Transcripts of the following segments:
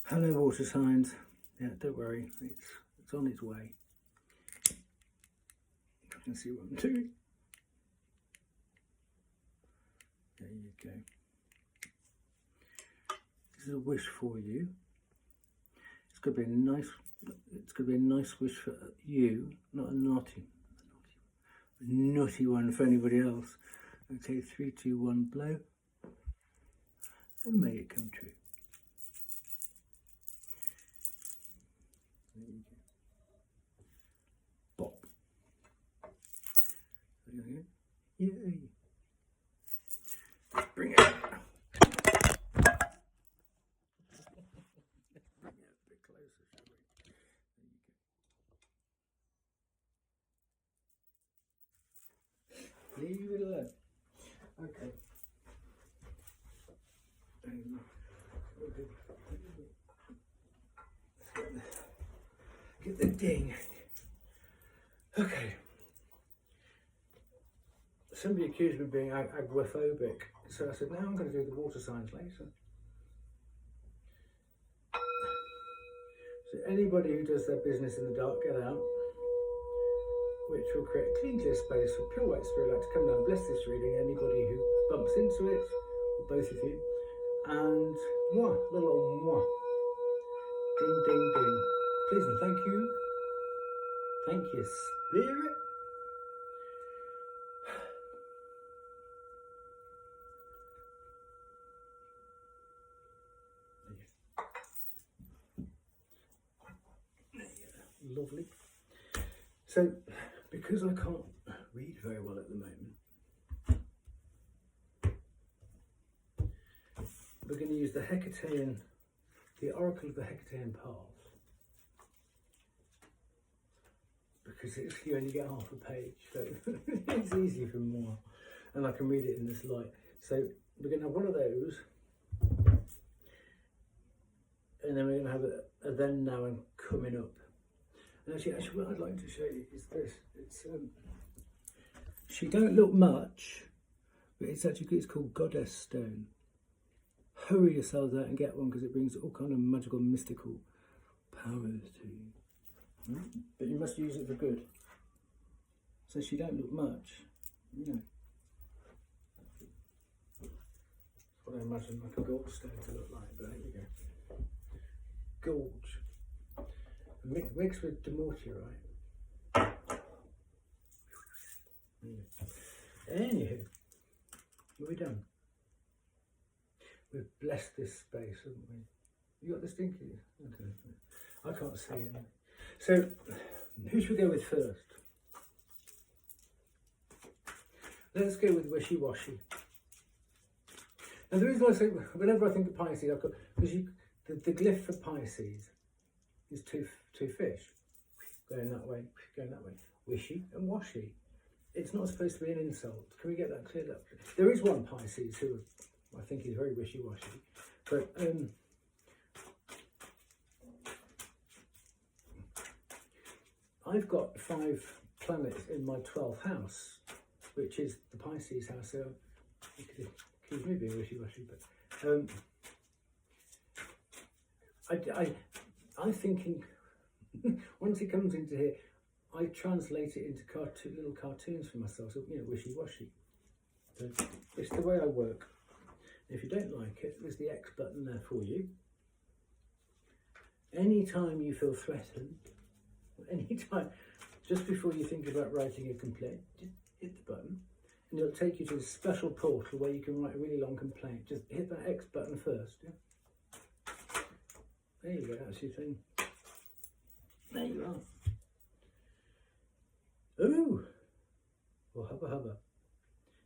Hello, water signs. Yeah, don't worry, it's on its way. If I can see what I'm doing. There you go. This is a wish for you. It's going to be a nice wish for you, not a naughty one for anybody else. Okay, 3, 2, 1, blow, and may it come true. There you go. Bop. There you go. Yay. Bring it. Bring it a bit closer, shall we? There you go. Leave it alone. Okay. Get the ding. Okay. Somebody accused me of being agoraphobic, so I said, now I'm going to do the water signs later. So anybody who does their business in the dark, get out, which will create a clean, clear space for pure white spirit light to come down and bless this reading. Anybody who bumps into it, or both of you, and mwah, little old mwah. Ding, ding, ding. Please and thank you. Thank you, Spirit. Lovely. So, because I can't read very well at the moment, we're going to use the Oracle of the Hecatean Path, because you only get half a page, so it's easy for more, and I can read it in this light. So we're going to have one of those, and then we're going to have a then, now, and coming up. And actually, what I'd like to show you is this. It's she don't look much, but it's called Goddess Stone. Hurry yourselves out and get one, because it brings all kind of magical, mystical powers to you. But you must use it for good. So she don't look much, you know. That's what I imagine like a gold stone to look like, but there you go. Gold. Mixed with demortierite. Anywho, we're done. We've blessed this space, haven't we? You got the stinky? Okay. I can't see anything. So, who should we go with first? Let's go with Wishy Washy. And the reason I say, whenever I think of Pisces, I've got, because the glyph for Pisces is two fish going that way, wishy and washy. It's not supposed to be an insult. Can we get that cleared up? There is one Pisces who I think is very wishy-washy, but I've got 5 planets in my 12th house, which is the Pisces house, so you could accuse me of being wishy-washy, but I'm thinking, once it comes into here, I translate it into little cartoons for myself, so, you know, wishy-washy. So it's the way I work. If you don't like it, there's the X button there for you. Anytime you feel threatened, anytime, just before you think about writing a complaint, just hit the button, and it'll take you to a special portal where you can write a really long complaint. Just hit that X button first, yeah? There you go, that's your thing. There you are. Ooh! Well, hubba hubba.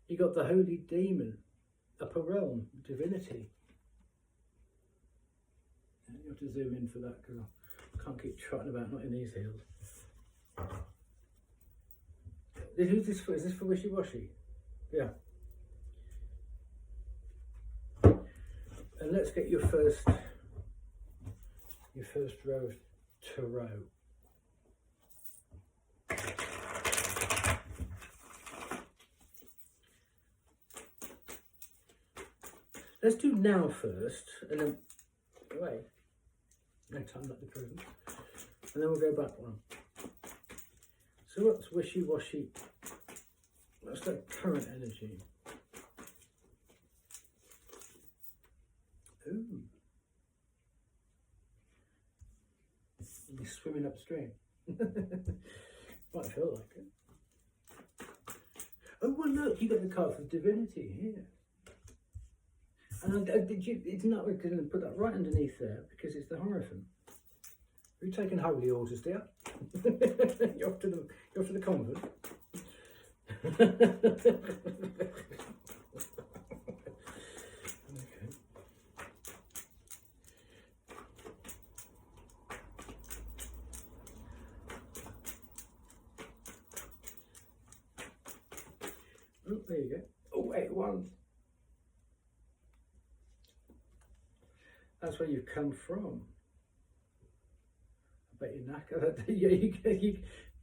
You got the Holy Demon, Upper Realm, Divinity. You have to zoom in for that, because I can't keep trotting about not in these heels. Who's this for? Is this for Wishy Washy? Yeah. And let's get your first row of tarot. Let's do now first, and then away. No time like the present. And then we'll go back one. So what's wishy-washy? What's that current energy? Ooh. You're swimming upstream. Might feel like it. Oh, well, look, you got the card for divinity here. And it's not, we're going to put that right underneath there because it's the Hierophant. Are you taking holy orders, dear? You're off to the convent. Okay. Oh, there you go. Oh, 8 of Wands. That's where you've come from. I bet you're knackered.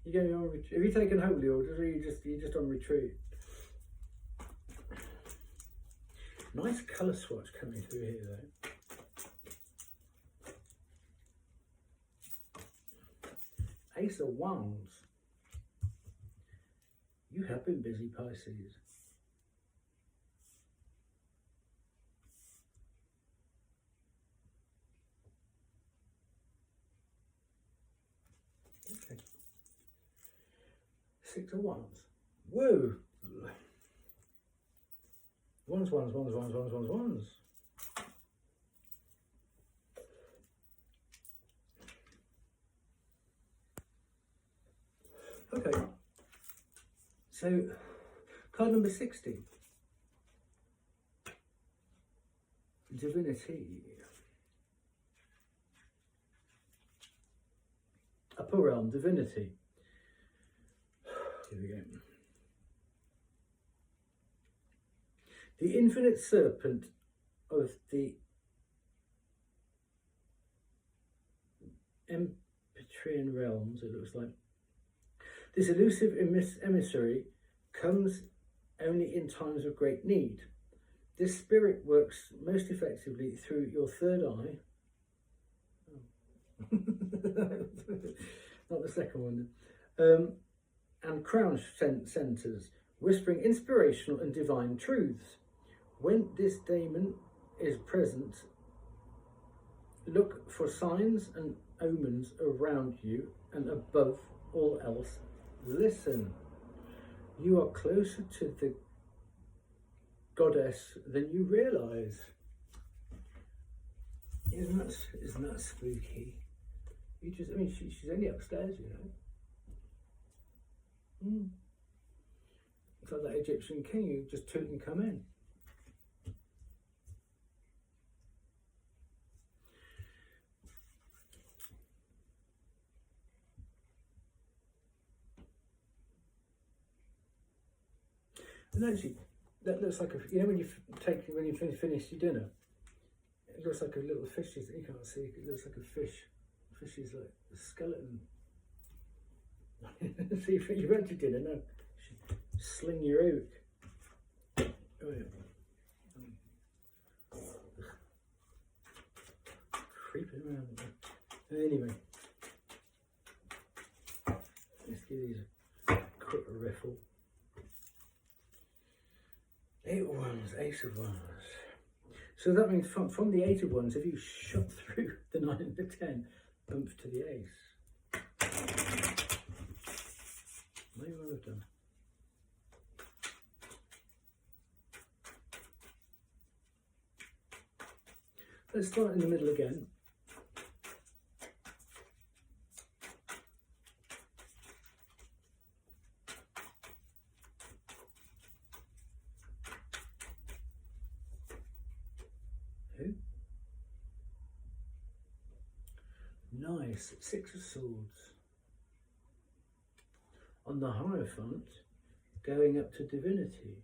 You're going on retreat. Have you taken holy orders, or you're just on retreat? Nice colour swatch coming through here, though. Ace of Wands. You have been busy, Pisces. Okay. 6 of Wands. Whoa! Wands. Okay. So, card number 60. Divinity. Upper realm, divinity. Here we go. The infinite serpent of the Empyrean realms, it looks like. This elusive emissary comes only in times of great need. This spirit works most effectively through your third eye. Not the second one. And crown centers, whispering inspirational and divine truths. When this daemon is present, look for signs and omens around you, and above all else, listen. You are closer to the goddess than you realise. Isn't that spooky? She's only upstairs, you know. It's like that Egyptian king who just toot and come in. And actually, that looks like when you finish your dinner, it looks like a little fish. You can't see. It looks like a fish. Fish is like a skeleton. See, you went to dinner, no? Sling your oak. Oh yeah. Creeping around. Anyway, let's give these a quick riffle. 8 of Wands, Ace of Wands. So that means from the 8 of Wands, if you shot through the 9 and the 10, bump to the Ace. May well have done. Let's start in the middle again. Nice, 6 of Swords. On the Hierophant, going up to divinity.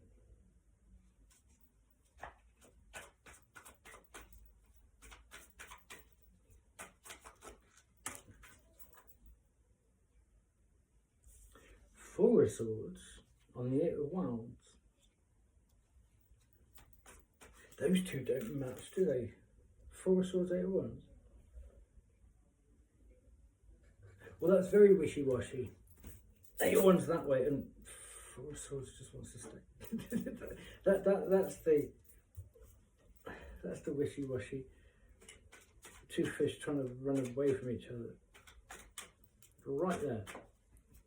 Four of Swords on the 8 of Wands. Those two don't match, do they? 4 of Swords, 8 of Wands. Well, that's very wishy-washy. 8 of Wands that way, and 4 of Swords just wants to stay. That's the wishy-washy. 2 fish trying to run away from each other. Right there.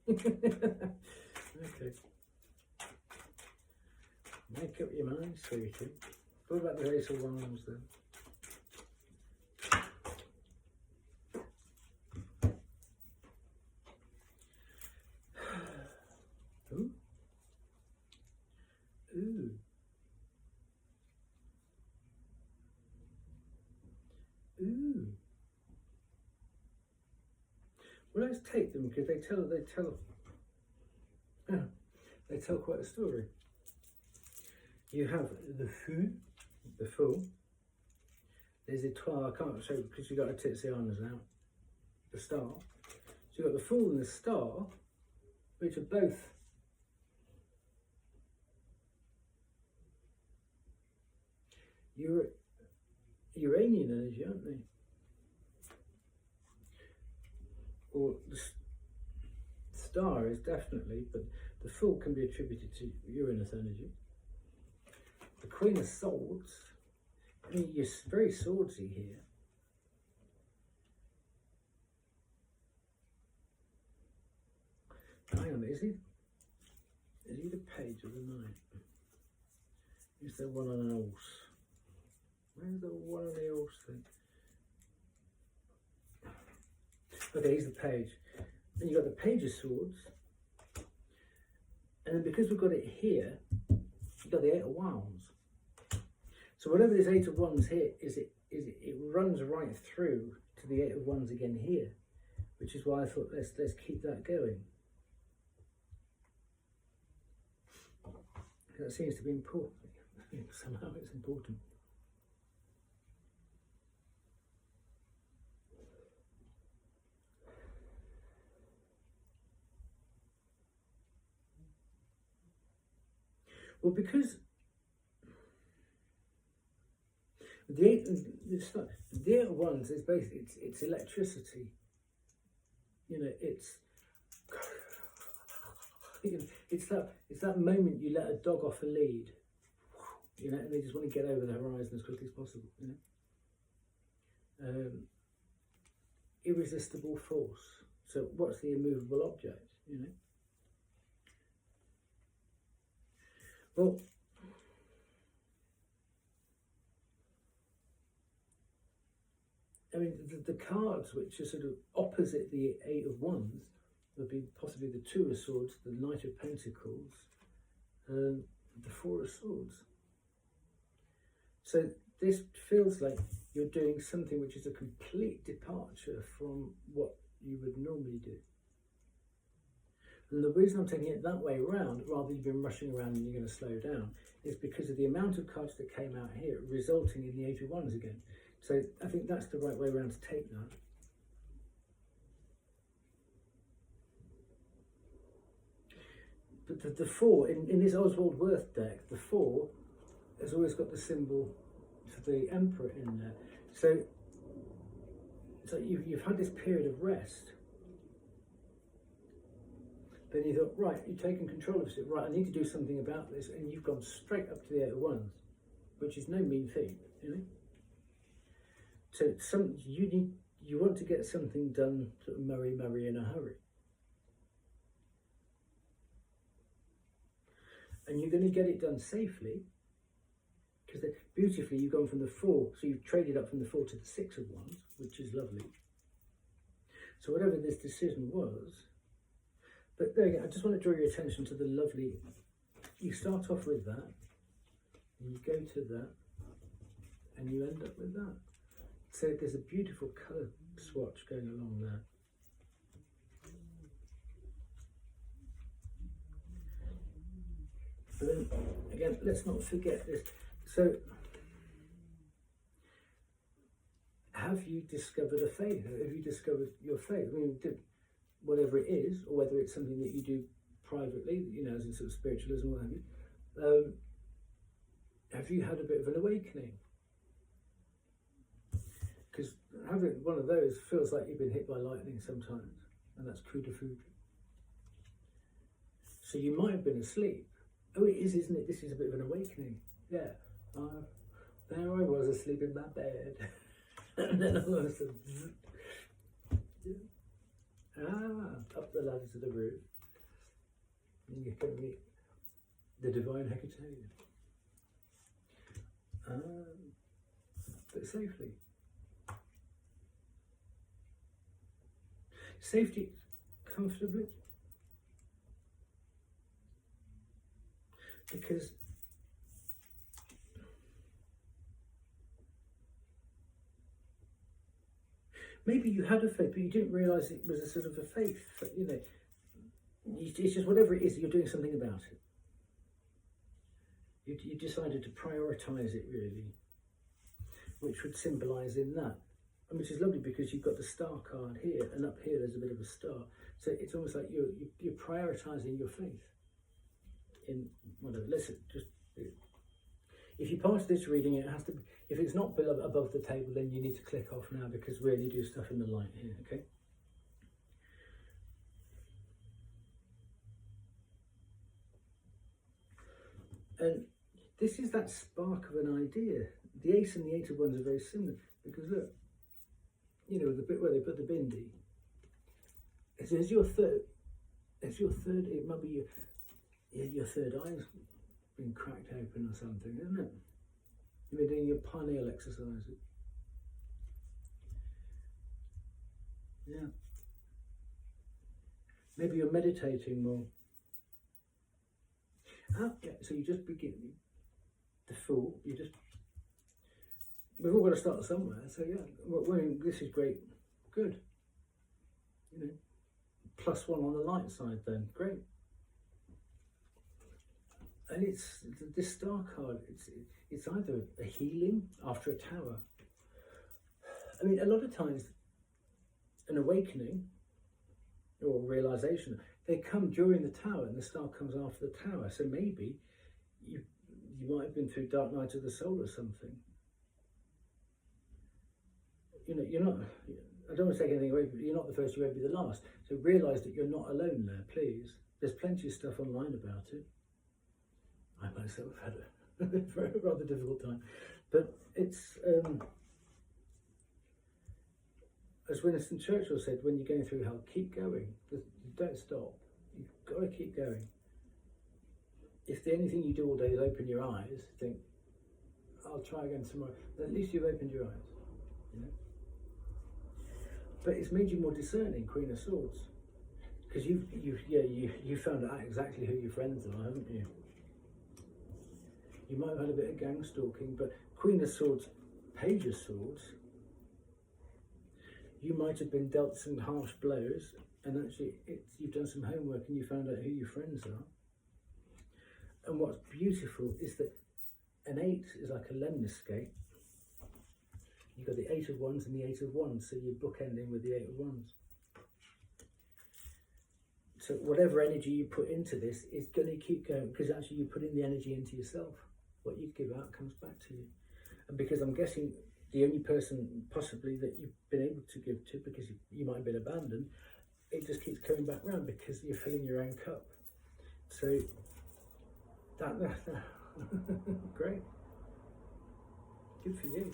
Okay. Make up your mind, sweetie. What about the Ace of Wands then? Ooh. Ooh. Ooh. Well, let's take them because they tell quite a story. You have the Fool. There's the Étoile. I can't show because you've got a Tiziano's now. The Star. So you've got the Fool and the Star, which are both Uranian energy, aren't they? Or the Star is definitely, but the Fool can be attributed to Uranus energy. The Queen of Swords, I mean, you're very swordsy here. Hang on, is he the Page of the Knight? Is there one on an horse? Where's the one on the horse thing? Okay, he's the Page. Then you've got the Page of Swords. And then because we've got it here, you've got the 8 of Wands. So whatever this 8 of Wands here is, it runs right through to the 8 of Wands again here, which is why I thought let's keep that going. That seems to be important. Somehow it's important. Well, because the 8 of Wands is basically it's electricity. You know, it's that moment you let a dog off a lead, you know, and they just want to get over the horizon as quickly as possible. You know, irresistible force. So, what's the immovable object? You know. Well, I mean, the cards which are sort of opposite the 8 of Wands would be possibly the 2 of Swords, the Knight of Pentacles, the 4 of Swords. So this feels like you're doing something which is a complete departure from what you would normally do. And the reason I'm taking it that way around, rather than you've been rushing around and you're going to slow down, is because of the amount of cards that came out here, resulting in the 8 of Wands again. So I think that's the right way around to take that. But the 4, in this Oswald Worth deck, the 4 has always got the symbol for the Emperor in there. So you've had this period of rest. Then you thought, right, you've taken control of it. Right, I need to do something about this, and you've gone straight up to the 8 of Wands, which is no mean thing, you know. So you want to get something done, sort of murray in a hurry, and you're going to get it done safely, because beautifully you've gone from the 4, so you've traded up from the 4 to the 6 of Wands, which is lovely. So whatever this decision was. But there you go, I just want to draw your attention to the lovely, you start off with that, and you go to that, and you end up with that. So there's a beautiful colour swatch going along there. But then, again, let's not forget this. So, have you discovered a faith? Have you discovered your faith? I mean, whatever it is, or whether it's something that you do privately, you know, as in sort of spiritualism, what have you, have you had a bit of an awakening? Because having one of those feels like you've been hit by lightning sometimes. and that's coup de foudre. So you might have been asleep. Oh, it is, isn't it? This is a bit of an awakening. Yeah. There I was asleep in my bed. And then all of a sudden, up the ladder to the roof. And you can meet the divine Hecate. But safely. Safety, comfortably. Because maybe you had a faith, but you didn't realise it was a sort of a faith. But, you know, it's just whatever it is, you're doing something about it. You decided to prioritise it, really, which would symbolise in that. And which is lovely because you've got the star card here, and up here there's a bit of a star. So it's almost like you're prioritising your faith in whatever. Listen, just if you pass this reading, it has to be. If it's not above the table, then you need to click off now because we only do stuff in the light here. Okay. And this is that spark of an idea. The Ace and the Eight of Wands are very similar because look, you know, the bit where they put the bindi. It's your third. It's your third. It might be your third eye's been cracked open or something, isn't it? You've been doing your pineal exercises. Yeah. Maybe you're meditating more. Yeah, so you just begin the Fool. We've all got to start somewhere. So yeah, well, this is great. Good. You know, +1 on the light side then. Great. And it's this star card. It's either a healing after a tower. I mean, a lot of times, an awakening or realization, they come during the tower, and the star comes after the tower. So maybe you might have been through dark night of the soul or something. You know, you're not. I don't want to take anything away, but you're not the first. You won't be the last. So realise that you're not alone there, please. There's plenty of stuff online about it. I myself had a rather difficult time, but it's as Winston Churchill said, when you're going through hell, keep going. Don't stop. You've got to keep going. If the only thing you do all day is open your eyes, think, I'll try again tomorrow. But at least you've opened your eyes, you know. But it's made you more discerning, Queen of Swords, because you found out exactly who your friends are, haven't you? You might have had a bit of gang stalking, but Queen of Swords, Page of Swords, you might have been dealt some harsh blows, and actually you've done some homework and you found out who your friends are. And what's beautiful is that an 8 is like a lemniscate. You've got the 8 of Wands and the 8 of Wands, so you're bookending with the 8 of Wands. So whatever energy you put into this is going to keep going, because actually you're putting the energy into yourself. What you give out comes back to you. And because I'm guessing the only person possibly that you've been able to give to, because you might have been abandoned, it just keeps coming back round because you're filling your own cup. So that great. Good for you.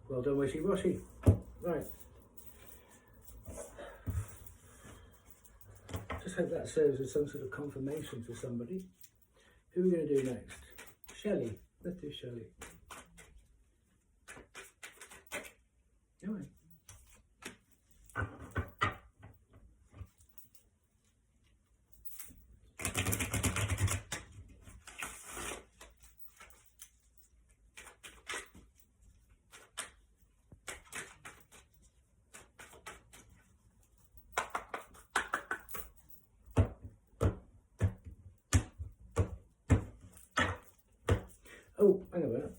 Well done, wishy-washy. Right. Just hope that serves as some sort of confirmation for somebody. Who are we going to do next? Shelley. Let's do Shelley. Come on. Oh, hang on a minute.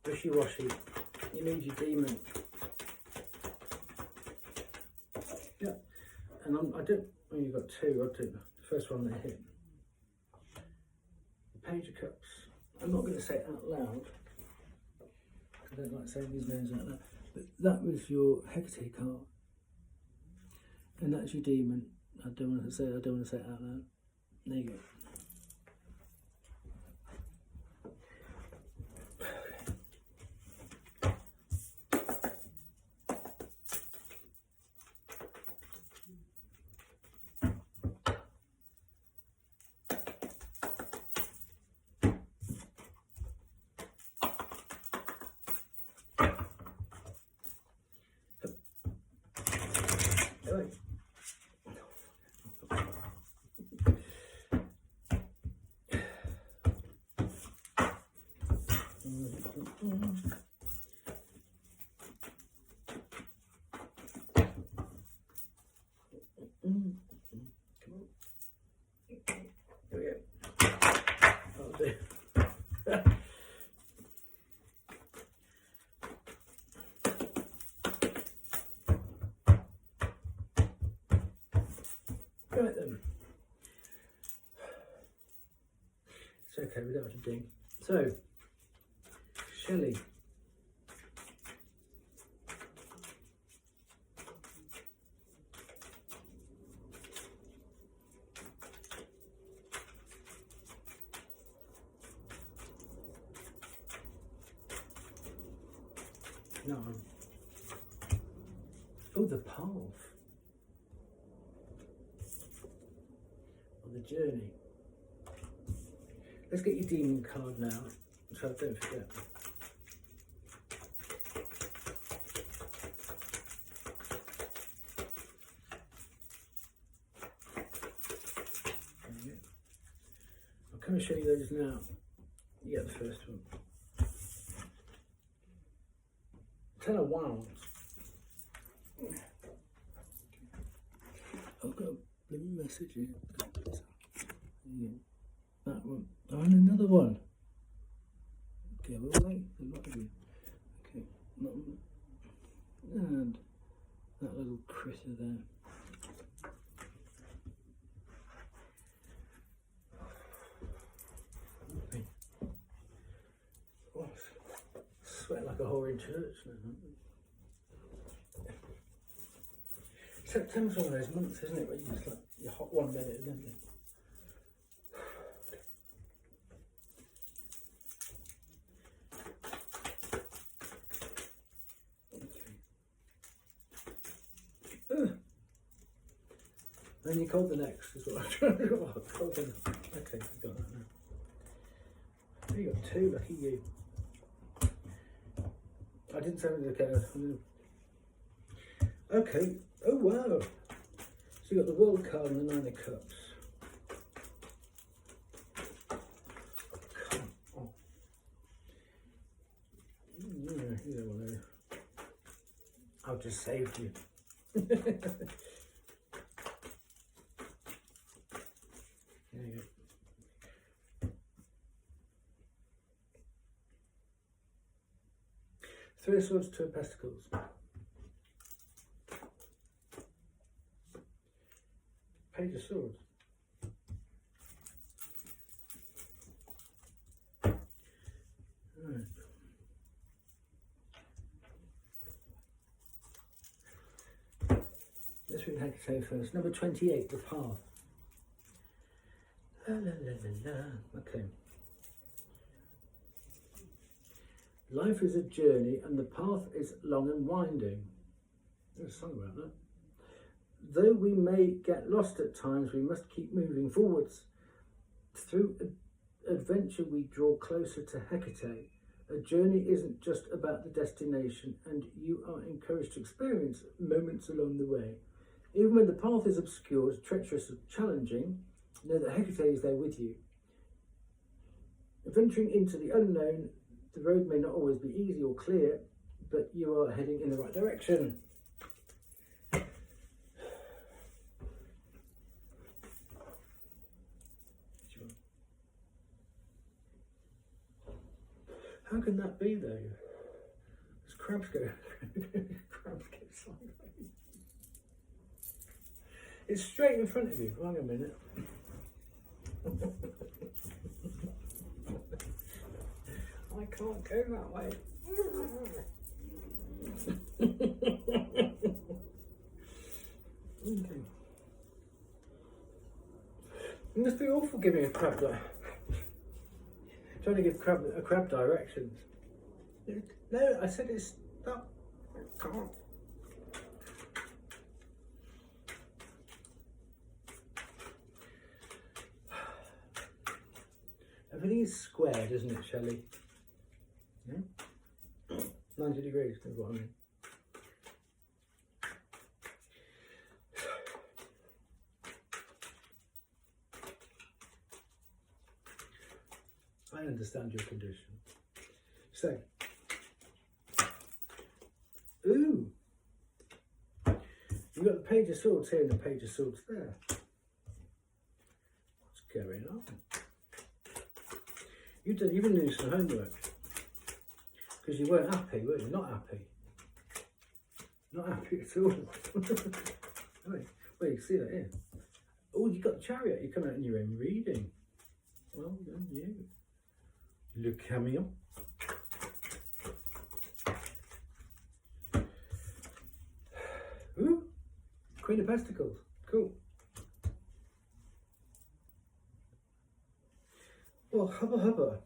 Wishy-washy. You need your demon. Yeah. And I don't, well, you've got 2, I'll do the first one that hit. The Page of Cups. I'm not going to say it out loud. I don't like saying these names out loud. But that was your Hecate card, and that's your demon. I don't want to say it out loud. There you go. Right then. It's okay, we don't have to ding. So, Shelley. No. Oh, the path. Or the journey. Let's get your demon card now, so I don't forget. I'll come and show you those now. You get the first one. Ten of Wands. I've got a bloody message here. Yeah. That one. Oh, and another one. Okay, well, like a lot of you. Okay, and that little critter there. Okay. Oh, sweat like a whore in church now. September's one of those months, isn't it, where you just like you're hot 1 minute and then then you called the next, is what I'm trying to do. Okay, you got that now. You got two, lucky you. I didn't say it okay. Okay, oh wow. So you got the World card and the Nine of Cups. Come on. Yeah, you don't want to. I've just saved you. There you go. Three of Swords, Two of Pentacles. Page of Swords. Right. Let's read Hecate first. Number 28, the path. La, la, la, la, la. Okay. Life is a journey and the path is long and winding. There's a song about that. Though we may get lost at times, we must keep moving forwards. Through adventure, we draw closer to Hecate. A journey isn't just about the destination, and you are encouraged to experience moments along the way. Even when the path is obscure, treacherous, and challenging, know that Hecate is there with you. Venturing into the unknown, the road may not always be easy or clear, but you are heading in the right direction. How can that be though? There's crabs go. Crabs get sideways. It's straight in front of you. Hang on a minute. I can't go that way. be awful giving a crab trying to give a crab directions. No, I said it's not. Can't. Everything is squared, isn't it, Shelley? Yeah? 90 degrees is what I mean. I understand your condition. So, ooh, you've got the Page of Swords here and the Page of Swords there. What's going on? You've been doing some homework because you weren't happy, were you? Not happy. Not happy at all. Well, you see that here. Oh, you got the Chariot. You come out in your own reading. Well done, you. Le Camion. Ooh, Queen of Pentacles. Cool. Well, hubba hubba.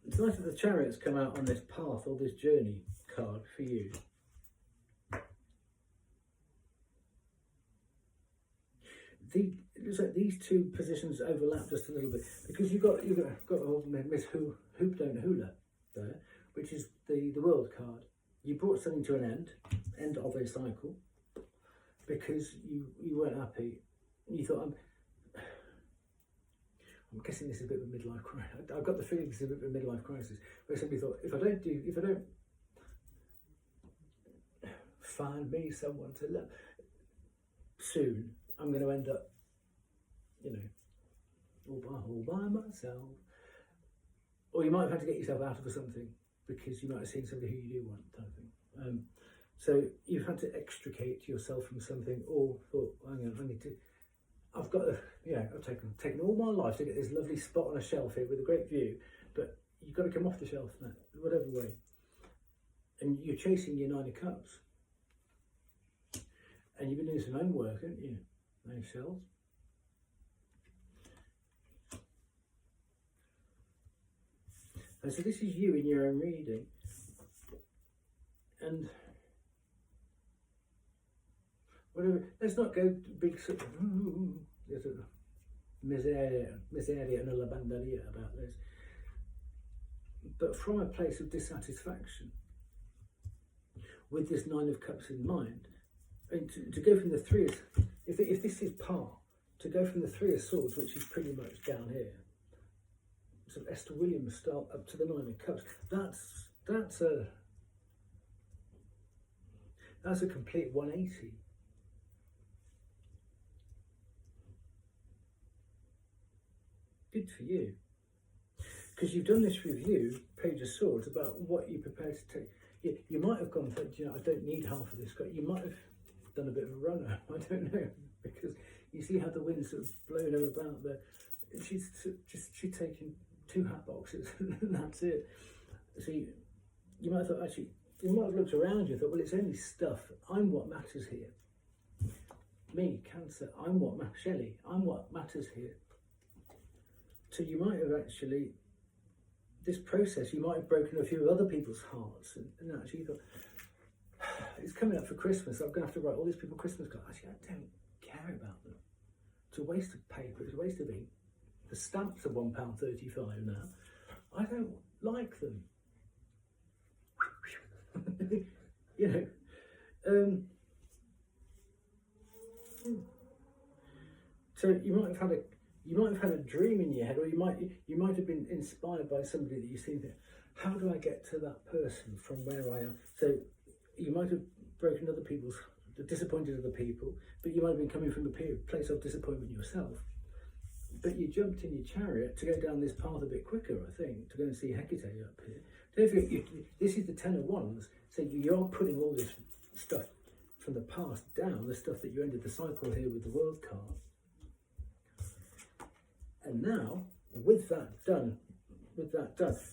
It's nice that the Chariot's come out on this path or this journey card for you. It looks like these two positions overlap just a little bit because you've got old Miss Hoop Don't Hula there, which is the world card. You brought something to an end of a cycle, because you weren't happy. You thought, I'm guessing this is a bit of a midlife crisis. I've got the feeling this is a bit of a midlife crisis, where somebody thought, if I don't find me someone to love soon, I'm going to end up, all by myself. Or you might have had to get yourself out of something because you might have seen somebody who you do want, type thing. So you've had to extricate yourself from something, or thought, hang on, I need to. I've got to, I've taken all my life to get this lovely spot on a shelf here with a great view, but you've got to come off the shelf now, whatever way. And you're chasing your 9 of Cups. And you've been doing some homework, haven't you? Nice shells. And so this is you in your own reading. And whatever, let's not go big sort of miseria and a labanderia about this. But from a place of dissatisfaction, with this 9 of Cups in mind, and to go from the 3 of, if this is par, to go from the 3 of Swords, which is pretty much down here, sort of Esther Williams style up to the 9 of Cups, that's a complete 180. Good for you, because you've done this review, Page of Swords, about what you're prepared to take. You might have gone, I don't need half of this. You might have done a bit of a runner. I don't know, because you see how the wind's sort of blowing her about there. She's taken 2 hat boxes and that's it. So you might have thought, actually, you might have looked around you and thought, well, it's only stuff. I'm what matters here. Me, Cancer, Shelley, I'm what matters here. So you might have actually, this process, you might have broken a few other people's hearts and actually you thought, it's coming up for Christmas, I'm going to have to write all these people Christmas cards. Actually, I don't care about them. It's a waste of paper, it's a waste of ink. The stamps are £1.35 now. I don't like them. So you might have had a dream in your head, or you might have been inspired by somebody that you see there. How do I get to that person from where I am? So you might have broken disappointed other people, but you might have been coming from a place of disappointment yourself. But you jumped in your Chariot to go down this path a bit quicker, I think, to go and see Hecate up here. This is the 10 of Wands, so you're putting all this stuff from the past down, the stuff that you ended the cycle here with the World card. And now, with that done,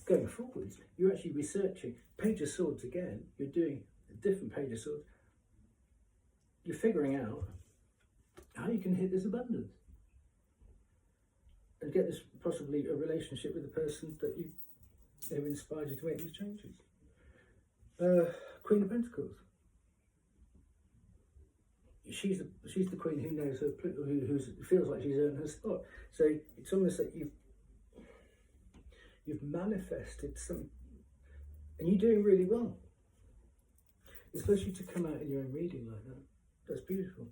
going forwards, you're actually researching Page of Swords again. You're doing a different Page of Swords. You're figuring out how you can hit this abundance and get this possibly a relationship with the person that who inspired you to make these changes. Queen of Pentacles. She's the queen who knows her, who feels like she's earned her spot. So it's almost like you've manifested some, and you're doing really well. Especially to come out in your own reading like that. That's beautiful.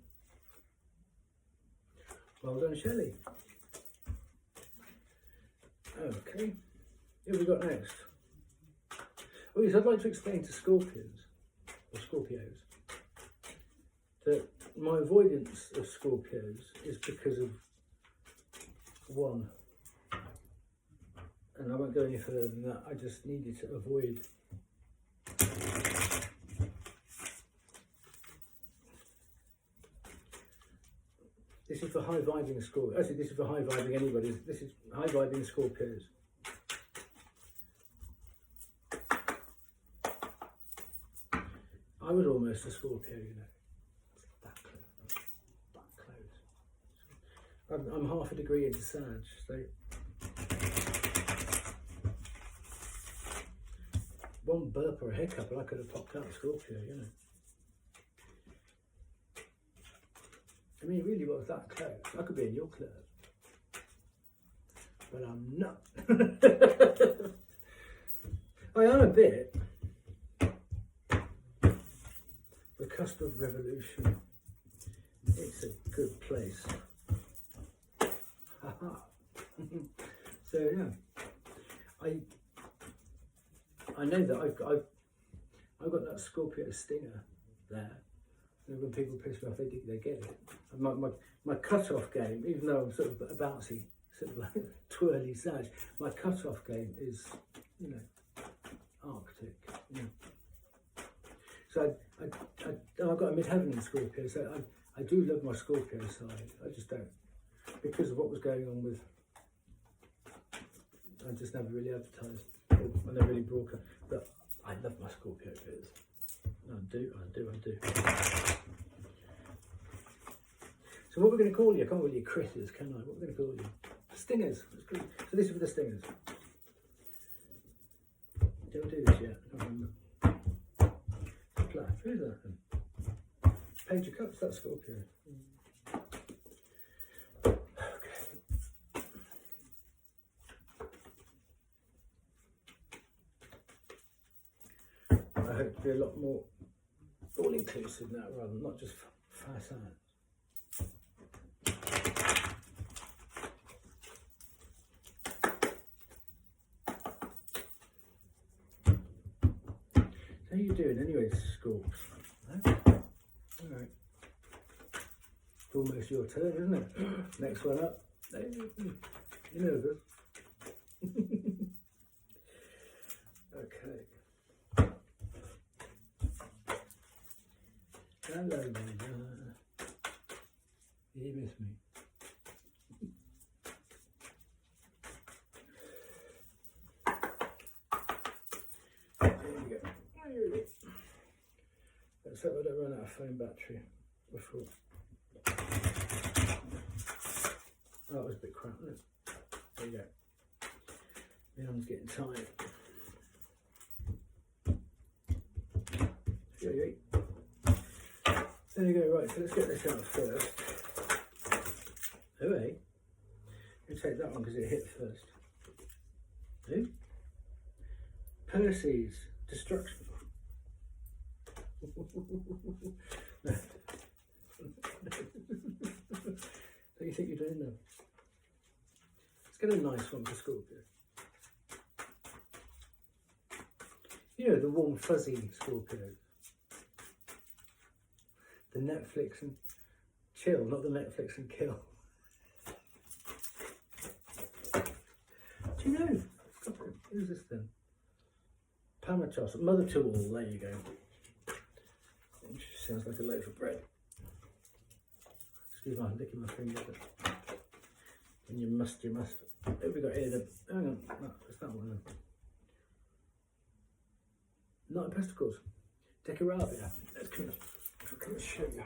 Well done, Shelley. Okay, who have we got next? Oh yes, I'd like to explain to Scorpions, or Scorpios, that my avoidance of Scorpios is because of one. And I won't go any further than that, I just needed to avoid. This is for high vibing Scorpios. Actually, this is for high vibing anybody. This is high vibing Scorpios. I was almost a Scorpio, you know. That close. I'm half a degree into Sag, so one burp or a hiccup and I could have popped out Scorpio, you know. I mean, it really was that close. I could be in your club, but I'm not. I am a bit. The cusp of revolution. It's a good place. So yeah, I know that I've got that Scorpio stinger there. And when people piss me off, they get it. My cut-off game, even though I'm sort of a bouncy, sort of like twirly Sag, my cut-off game is, you know, Arctic. You know. So I've got a midheaven in Scorpio, so I do love my Scorpio side. I just don't, because of what was going on with, I just never really advertised, I never really broadcast, but I love my Scorpio bits. I do. So what we're going to call you, I can't call you critters, can I? What we're going to call you? Stingers. So this is for the stingers. Did I do this yet? I can't remember. Who's that then? Page of Cups, that's Scorpio. Okay. I hope to be a lot more all-inclusive now, rather than not just facade. How are you doing anyway, Scorps? Huh? Alright. It's almost your turn, isn't it? Next one up. You're nervous. Okay. Hello, you miss me. Let's hope I don't run out of phone battery before. Oh, that was a bit crap, wasn't it? There you go. My arm's getting tired. There you go, right, so let's get this out first. Oh, hey. We'll take that one because it hit first. Who? Percy's Destruction. What do you think you're doing now? Let's get a nice one for Scorpio. You know, the warm fuzzy Scorpio. The Netflix and chill, not the Netflix and kill. Do you know? Who's this then? Pamatos, Mother to all, there you go. She sounds like a loaf of bread. Excuse me, I'm licking my finger. And you must. What have we got here then? Hang on, no, it's that one then. Knight of Pentacles. Decoravia. Let's come and show you.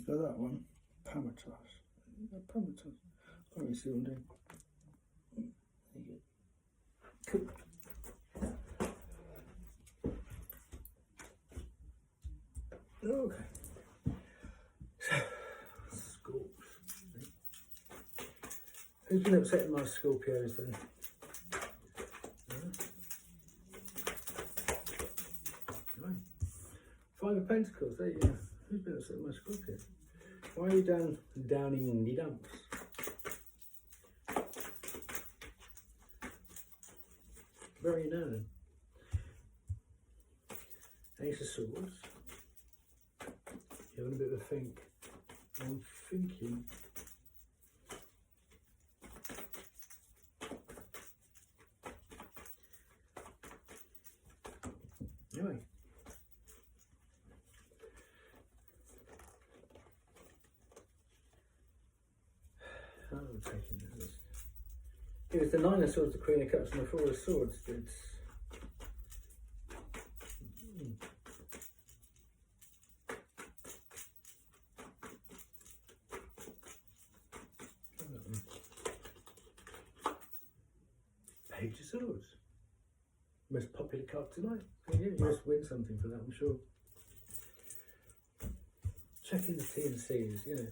go that one. Pamatos. Pamatos. Let me see what I'm doing. There you go. Cool. Okay. So, schools. Who's been upsetting my Scorpios then? Right. Five of Pentacles, there you go. Who's been upsetting my Scorpios? Why are you downing in the dumps? Where are you now then? Ace of Swords. You're having a bit of a think. I'm thinking. Anyway. How am I taking this? It was the Nine of Swords, the Queen of Cups, and the Four of Swords. It's Page of Swords. Most popular card tonight. You must win something for that, I'm sure. Checking the T&Cs, you know.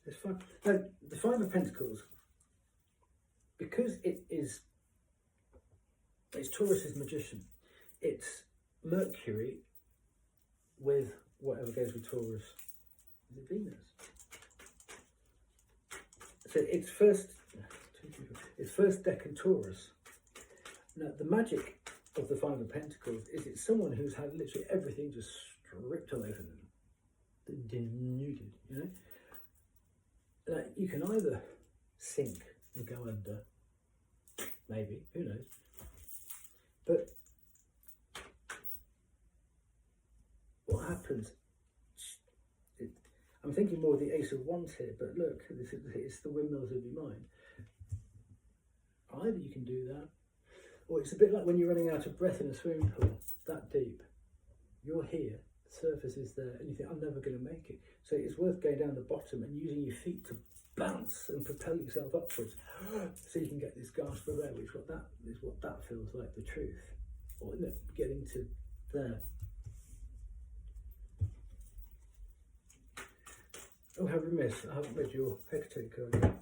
It's fun. Now, the Five of Pentacles, because it's Taurus's magician, it's Mercury with whatever goes with Taurus. Is it Venus? So it's first decan Taurus. Now the magic of the Five of Pentacles is it's someone who's had literally everything just stripped away from them, denuded, you know. Like you can either sink and go under, maybe, who knows. But what happens? I'm thinking more of the Ace of Wands here, but look, it's the windmills of your mind. Either you can do that, or it's a bit like when you're running out of breath in a swimming pool, that deep. You're here, the surface is there, and you think, I'm never going to make it. So it's worth going down the bottom and using your feet to bounce and propel yourself upwards, so you can get this gasp of air, which is what that feels like, the truth. Or getting to there. Oh, how remiss, I haven't read your Hecate card yet.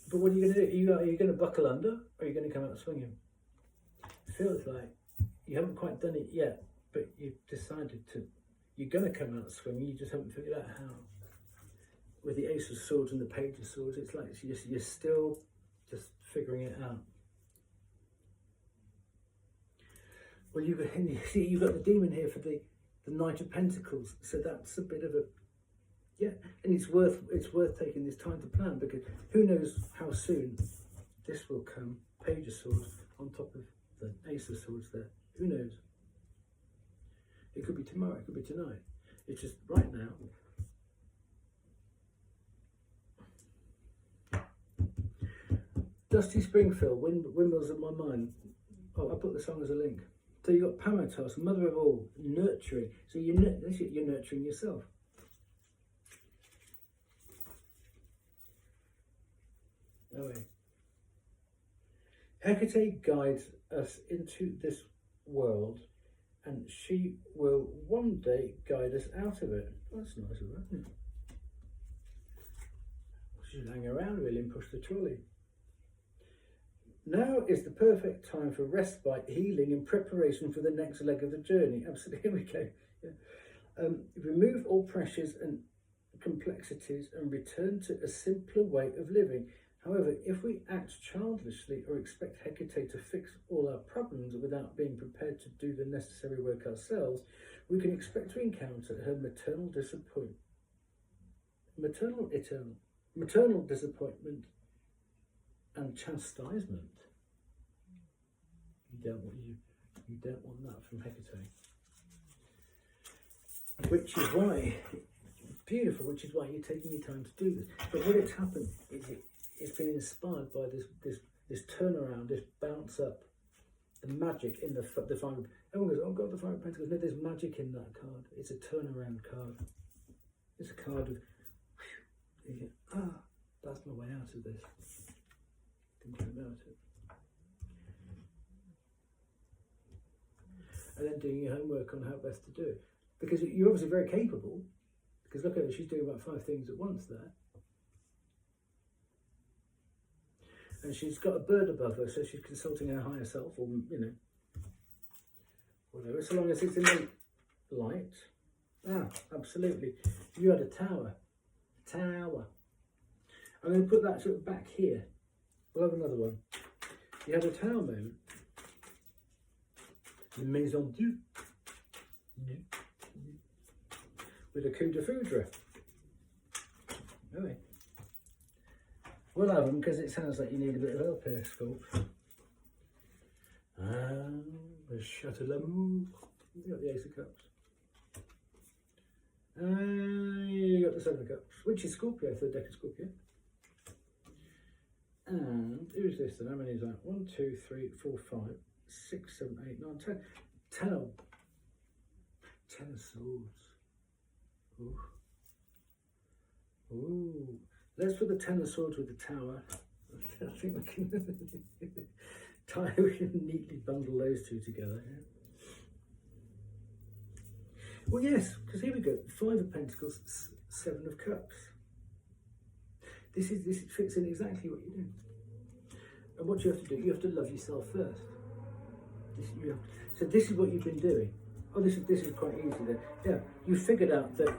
But what are you going to do? Are you going to buckle under, or are you going to come out swinging? It feels like you haven't quite done it yet, but you've decided to. You're going to come out swinging, you just haven't figured out how. With the Ace of Swords and the Page of Swords, it's like you're still just figuring it out. Well, you've got the demon here for the Knight of Pentacles, so that's a bit of a, yeah, and it's worth taking this time to plan, because who knows how soon this will come. Page of Swords on top of the Ace of Swords there, who knows? It could be tomorrow, it could be tonight. It's just right now. Dusty Springfield, Windmills of My Mind. Oh, I put the song as a link. So you've got Pamatos, mother of all, nurturing. So you're nurturing yourself. Anyway. Hecate guides us into this world, and she will one day guide us out of it. Well, that's nice of her, isn't it? She should hang around really and push the trolley. Now is the perfect time for respite, healing, and preparation for the next leg of the journey. Absolutely, here we go. Yeah. Remove all pressures and complexities and return to a simpler way of living. However, if we act childishly or expect Hecate to fix all our problems without being prepared to do the necessary work ourselves, we can expect to encounter her maternal disappointment and chastisement. You don't want that from Hecate. Which is why, beautiful, which is why you're taking your time to do this. But what it's happened is it's been inspired by this this turnaround, this bounce up, the magic in the five. Everyone goes, oh God, the Five of Pentacles. No, there's magic in that card. It's a turnaround card. It's a card of, you think, that's my way out of this. Thinking about it. And then doing your homework on how best to do it. Because you're obviously very capable. Because look at her, she's doing about 5 things at once there. And she's got a bird above her, so she's consulting her higher self, or, you know, whatever, so long as it's in the light. Absolutely. You had a tower. Tower. I'm going to put that sort of back here. We'll have another one. You had a tower moment. The Maison Dieu. With a coup de foudre. Really? We'll have them because it sounds like you need a bit of help here, Sculpt. The Chateau l'Amour. You got the Ace of Cups. You got the Seven of Cups, which is Scorpio, third deck of Scorpio. And who's this then? How many is that? 1, 2, 3, 4, 5, 6, 7, 8, 9, 10. 10 of Swords. Ooh. Ooh. Let's put the 10 of Swords with the Tower. I think we can we can neatly bundle those two together. Yeah? Well, yes, because here we go. 5 of Pentacles, 7 of Cups. This fits in exactly what you do. And what you have to do, you have to love yourself first. So this is what you've been doing. Oh, this is quite easy then. Yeah, you figured out that,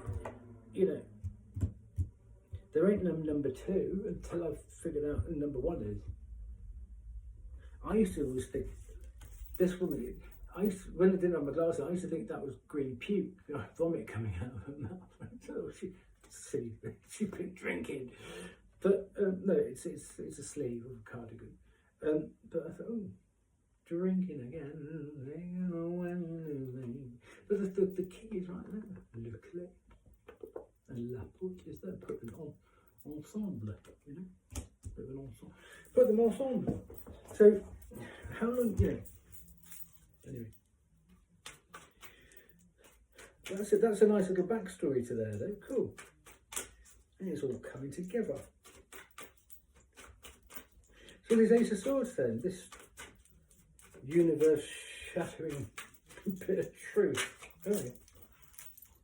you know, there ain't no number 2 until I've figured out who number 1 is. I used to always think, this woman, when I didn't have my glasses, I used to think that was green puke, you know, vomit coming out of her mouth. So she's been drinking. But no, it's a sleeve of a cardigan. But I thought, oh, drinking again. But the key is right there. Le clé and la porte is there. Put them ensemble, you know. Put them ensemble. So, how long, you know. Anyway. That's a nice little backstory to there, though. Cool. And it's all coming together. So this Ace of Swords then, this universe-shattering bit of truth, okay.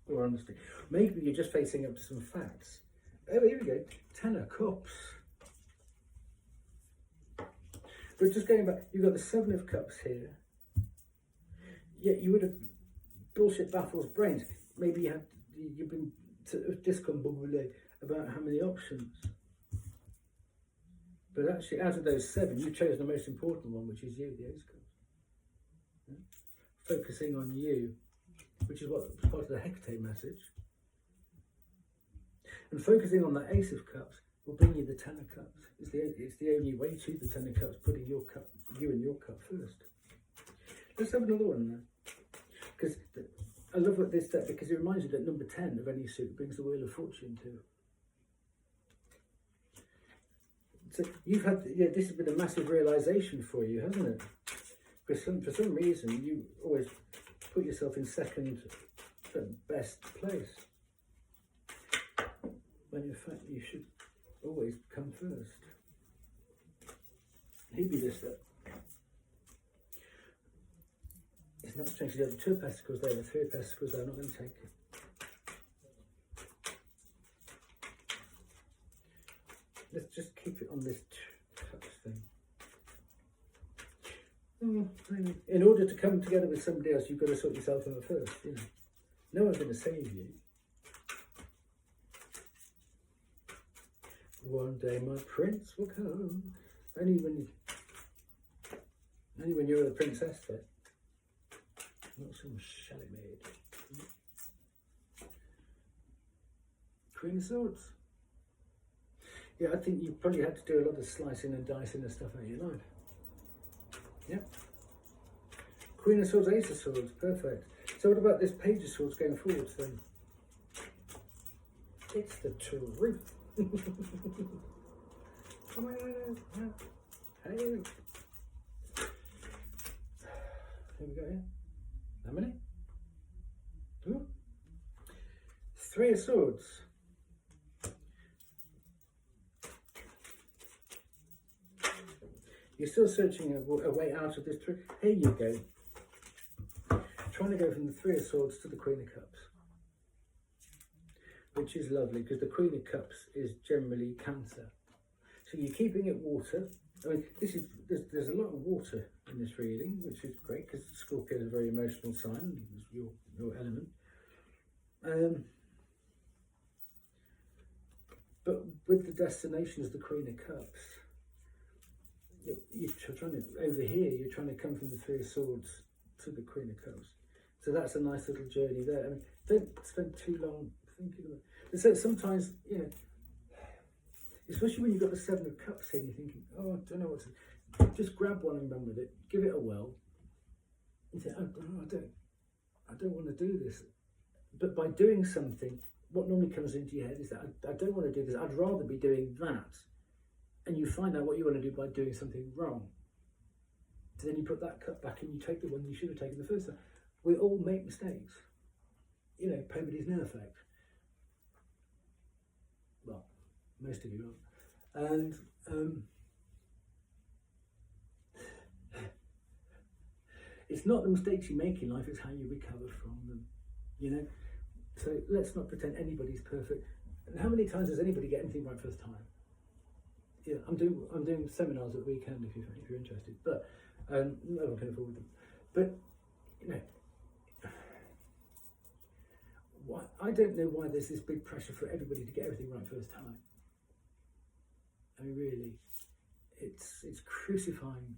Or honesty. Maybe you're just facing up to some facts. Oh, here we go. 10 of Cups. But just going back, you've got the 7 of Cups here. Yeah, you would have bullshit baffles brains. Maybe you've been discombobulated about how many options. But actually, out of those 7, you chose the most important one, which is you, the Ace of Cups. Yeah? Focusing on you, which is what part of the Hecate message. And focusing on the Ace of Cups will bring you the 10 of Cups. It's the only way to the 10 of Cups, putting you and your cup first. Let's have another one now. Because I love what this deck, because it reminds you that number 10 of any suit brings the Wheel of Fortune too. So you've had, this has been a massive realisation for you, hasn't it? For some reason, you always put yourself in second best place. When in fact you should always come first. Maybe this step. It's not strange, you have the 2 of Pentacles there, the 3 of Pentacles there, I'm not going to take it. Let's just keep it on this touch thing. In order to come together with somebody else, you've got to sort yourself out first, you know. No one's going to save you. One day my prince will come. Only when you're the princess there. Not some shelly maid. Queen of Swords. Yeah, I think you probably had to do a lot of slicing and dicing and stuff out of your life. Yep. Queen of Swords, Ace of Swords, perfect. So what about this Page of Swords going forwards then? It's the truth. Hey. Here we go here. How many? Ooh. 3 of Swords. You're still searching a way out of this trick. Here you go. Trying to go from the 3 of Swords to the Queen of Cups. Which is lovely because the Queen of Cups is generally Cancer. So you're keeping it water. I mean, there's a lot of water in this reading, which is great because Scorpio is a very emotional sign, your element. But with the destination as the Queen of Cups, you're trying to, over here, you're trying to come from the 3 of Swords to the Queen of Cups. So that's a nice little journey there. I mean, don't spend too long thinking about it. So sometimes, you know, especially when you've got the 7 of Cups here, you're thinking, oh, I don't know what to, just grab one and run with it, give it a whirl, and say, oh, I don't want to do this. But by doing something, what normally comes into your head is that I don't want to do this, I'd rather be doing that. And you find out what you want to do by doing something wrong. So then you put that cup back and you take the one you should have taken the first time. We all make mistakes. You know, nobody's no effect. Well, most of you are. And it's not the mistakes you make in life, it's how you recover from them. You know? So let's not pretend anybody's perfect. And how many times does anybody get anything right first time? Yeah, I'm doing seminars at the weekend if you're interested, but no one can afford them. But you know, I don't know why there's this big pressure for everybody to get everything right first time. I mean, really, it's crucifying.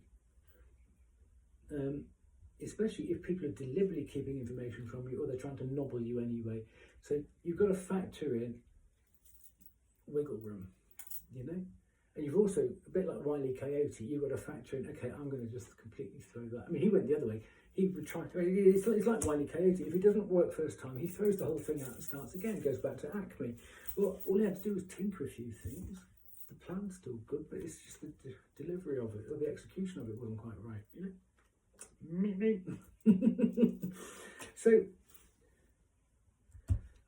Especially if people are deliberately keeping information from you or they're trying to nobble you anyway. So you've got to factor in wiggle room, you know? And you've also, a bit like Wile E. Coyote, you've got to factor in, okay, I'm going to just completely throw that. I mean, he went the other way. He would try, it's like Wile E. Coyote. If it doesn't work first time, he throws the whole thing out and starts again, goes back to Acme. Well, all he had to do was tinker a few things. The plan's still good, but it's just the delivery of it, or the execution of it wasn't quite right, you know? So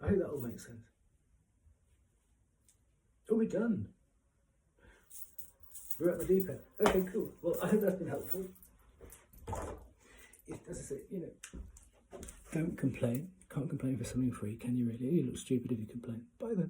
I hope that all makes sense. Oh, we're done. We're at the deep end. Okay, cool. Well, I hope that's been helpful. As I say, you know, don't complain. Can't complain for something free, can you really? You look stupid if you complain. Bye then.